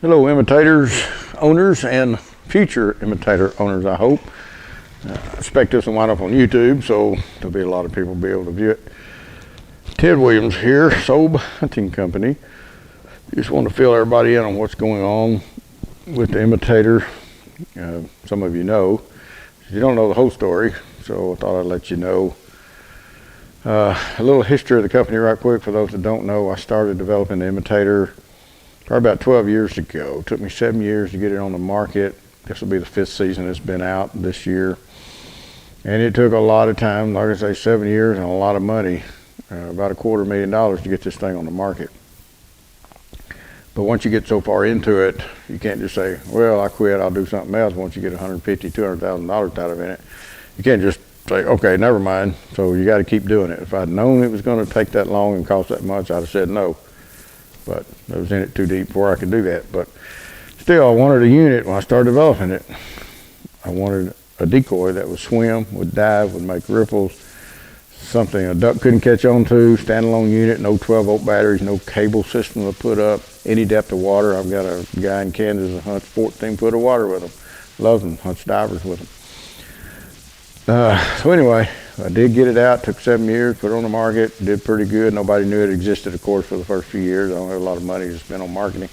Hello imitators, owners, and future imitator owners, I hope. I expect this will wind up on YouTube, so there'll be a lot of people be able to view it. Ted Williams here, SOAB Hunting Company. Just want to fill everybody in on what's going on with the imitator. Some of you know. You don't know the whole story, so I thought I'd let you know. A little history of the company right quick for those that don't know. I started developing the imitator probably about 12 years ago. It took me 7 years to get it on the market. This will be the 5th season it's been out this year. And it took a lot of time, like I say, 7 years and a lot of money, about $250,000 to get this thing on the market. But once you get so far into it, you can't just say, well, I quit, I'll do something else. Once you get $150,000, $200,000 out of it, you can't just say, okay, never mind. So you got to keep doing it. If I'd known it was going to take that long and cost that much, I'd have said no. But I was in it too deep before I could do that. But still, I wanted a unit when I started developing it. I wanted a decoy that would swim, would dive, would make ripples, something a duck couldn't catch on to, standalone unit, no 12-volt batteries, no cable system to put up, any depth of water. I've got a guy in Kansas that hunts 14 foot of water with them. Loves them, hunts divers with them. So anyway, I did get it out, took 7 years, put it on the market, did pretty good. Nobody knew it existed, of course, for the first few years. I don't have a lot of money to spend on marketing.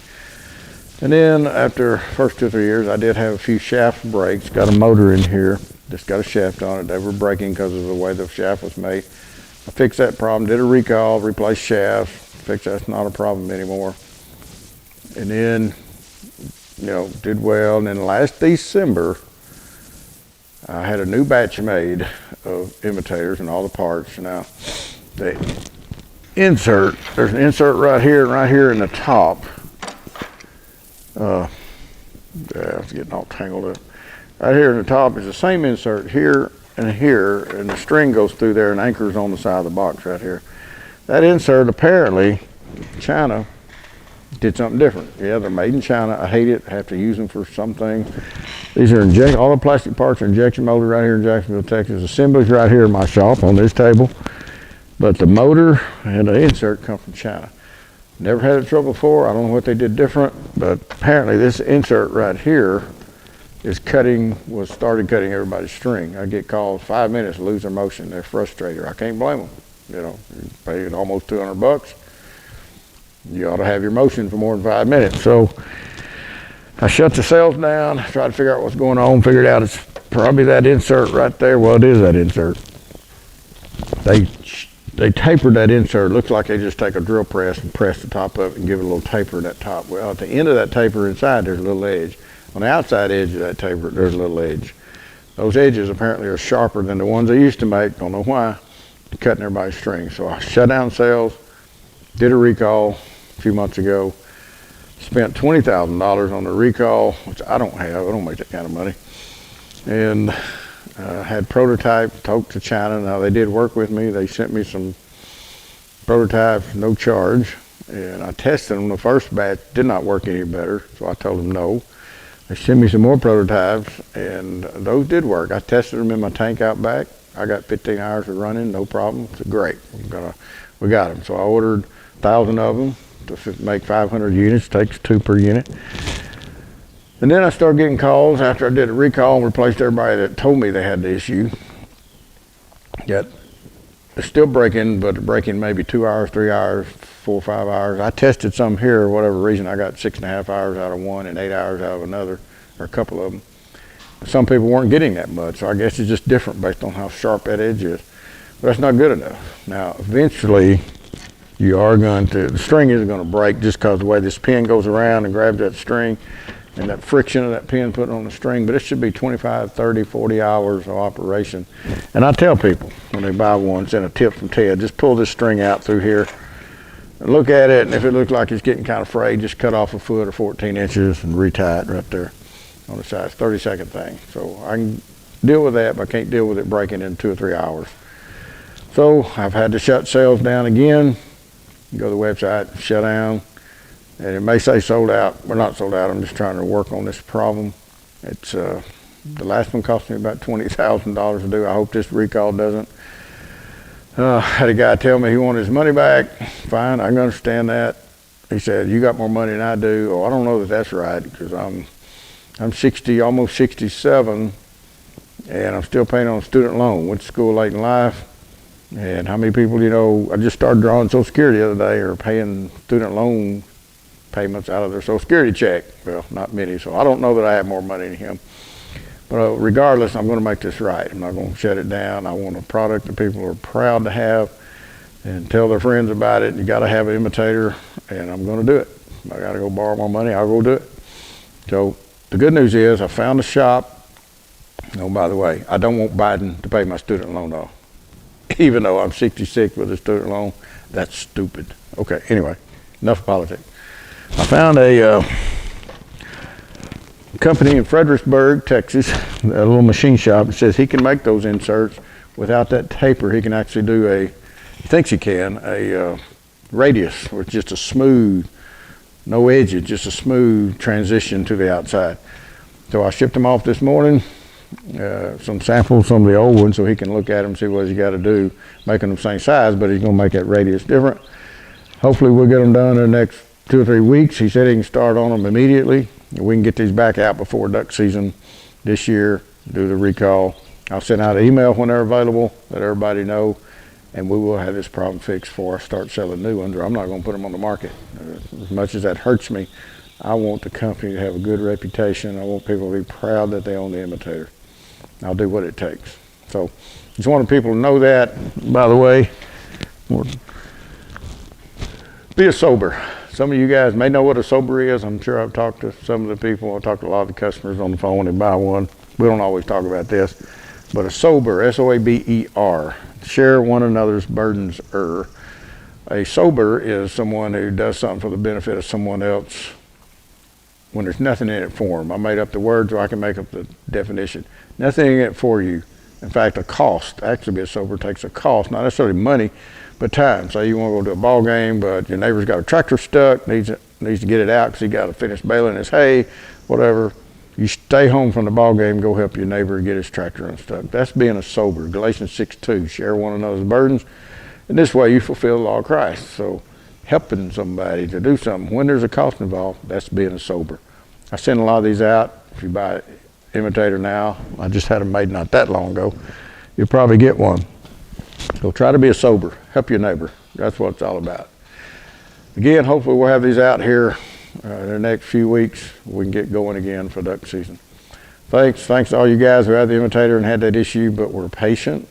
And then after first 2 or 3 years, I did have a few shaft breaks. Got a motor in here, just got a shaft on it. They were breaking because of the way the shaft was made. I fixed that problem, did a recall, replaced shafts, fixed that's not a problem anymore. And then, did well. And then last December, I had a new batch made of imitators and all the parts. Now, the insert, there's an insert right here and right here in the top. Yeah, it's getting all tangled up. Right here in the top is the same insert here, and the string goes through there and anchors on the side of the box right here. That insert, apparently, China did something different. Yeah, they're made in China. I hate it. I have to use them for something. These are all the plastic parts are injection molded right here in Jacksonville, Texas. Assemblies right here in my shop on this table. But the motor and the insert come from China. Never had a trouble before. I don't know what they did different, but apparently this insert right here started cutting everybody's string. I get calls 5 minutes, lose their motion. They're frustrated. I can't blame them. You paid almost $200. You ought to have your motion for more than 5 minutes. So I shut the sales down, tried to figure out what's going on, figured out it's probably that insert right there. Well, it is that insert. They tapered that insert. It looks like they just take a drill press and press the top of it and give it a little taper in that top. Well, at the end of that taper inside, there's a little edge. On the outside edge of that taper, there's a little edge. Those edges apparently are sharper than the ones they used to make. Don't know why. Cutting everybody's string. So I shut down sales, did a recall a few months ago, spent $20,000 on the recall, which I don't have. I don't make that kind of money. And had prototype, talked to China. Now they did work with me. They sent me some prototypes, no charge. And I tested them. The first batch did not work any better, so I told them no. They sent me some more prototypes, and those did work. I tested them in my tank out back. I got 15 hours of running, no problem. It's great. We got them. So I ordered 1,000 of them to make 500 units. Takes 2 per unit. And then I started getting calls after I did a recall and replaced everybody that told me they had the issue. Yet it's still breaking, but breaking maybe 2 hours, 3 hours, 4 or 5 hours. I tested some here, for whatever reason. I got 6.5 hours out of one and 8 hours out of another, or a couple of them. Some people weren't getting that much, so I guess it's just different based on how sharp that edge is. But that's not good enough. Now, eventually, the string isn't going to break just because the way this pin goes around and grabs that string and that friction of that pin putting on the string. But it should be 25, 30, 40 hours of operation. And I tell people when they buy one, send a tip from Ted, just pull this string out through here and look at it, and if it looks like it's getting kind of frayed, just cut off a foot or 14 inches and retie it right there on the side. It's a 30-second thing. So I can deal with that, but I can't deal with it breaking in 2 or 3 hours. So I've had to shut sales down again. Go to the website, shut down, and it may say sold out. We're not sold out. I'm just trying to work on this problem. It's the last one cost me about $20,000 to do. I hope this recall doesn't. Had a guy tell me he wanted his money back. Fine, I can understand that. He said, you got more money than I do. Oh, I don't know that that's right, because I'm 60, almost 67, and I'm still paying on a student loan. Went to school late in life, and how many people, I just started drawing Social Security the other day, are paying student loan payments out of their Social Security check. Well, not many, so I don't know that I have more money than him. But regardless, I'm going to make this right. I'm not going to shut it down. I want a product that people are proud to have and tell their friends about it. You got to have an imitator, and I'm going to do it. If I got to go borrow my money, I'll go do it. So the good news is I found a shop. Oh, by the way, I don't want Biden to pay my student loan off. Even though I'm 66 with a student loan, that's stupid. Okay, anyway, enough politics. I found a company in Fredericksburg, Texas, a little machine shop. It says he can make those inserts without that taper. He can actually do he thinks he can, a radius, with just a smooth, no edges, just a smooth transition to the outside. So I shipped them off this morning, some samples, some of the old ones, so he can look at them, see what he's got to do, making them same size, but he's going to make that radius different. Hopefully we'll get them done in the next 2 or 3 weeks. He said he can start on them immediately. We can get these back out before duck season this year, do the recall. I'll send out an email when they're available, let everybody know, and we will have this problem fixed before I start selling new ones, or I'm not going to put them on the market. As much as that hurts me, I want the company to have a good reputation. I want people to be proud that they own the imitator. I'll do what it takes. So just wanted people to know that. By the way, be a sober. Some of you guys may know what a sober is. I'm sure I've talked to some of the people. I've talked to a lot of the customers on the phone when they buy one. We don't always talk about this, but a sober, S-O-A-B-E-R, share one another's burdens. A sober is someone who does something for the benefit of someone else when there's nothing in it for them. I made up the words, or I can make up the definition. Nothing in it for you. In fact, a cost. Actually, be a sober takes a cost, not necessarily money, but time. Say you want to go to a ball game, but your neighbor's got a tractor stuck, needs to get it out because he got to finish baling his hay, whatever. You stay home from the ball game, go help your neighbor get his tractor unstuck. That's being a sober. Galatians 6:2, share one another's burdens. And this way you fulfill the law of Christ. So helping somebody to do something when there's a cost involved, that's being a sober. I send a lot of these out. If you buy Imitator now, I just had them made not that long ago, you'll probably get one. So try to be a sober. Help your neighbor. That's what it's all about. Again, hopefully we'll have these out here in the next few weeks. We can get going again for duck season. Thanks to all you guys who had the Imitator and had that issue, but were patient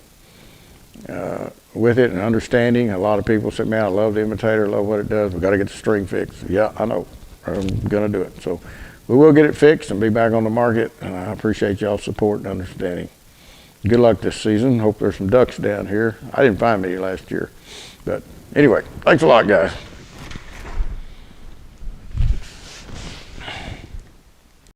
with it and understanding. A lot of people said, man, I love the Imitator, love what it does. We've got to get the string fixed. Yeah, I know. I'm going to do it. So we will get it fixed and be back on the market, and I appreciate y'all's support and understanding. Good luck this season. Hope there's some ducks down here. I didn't find many last year. But anyway, thanks a lot, guys.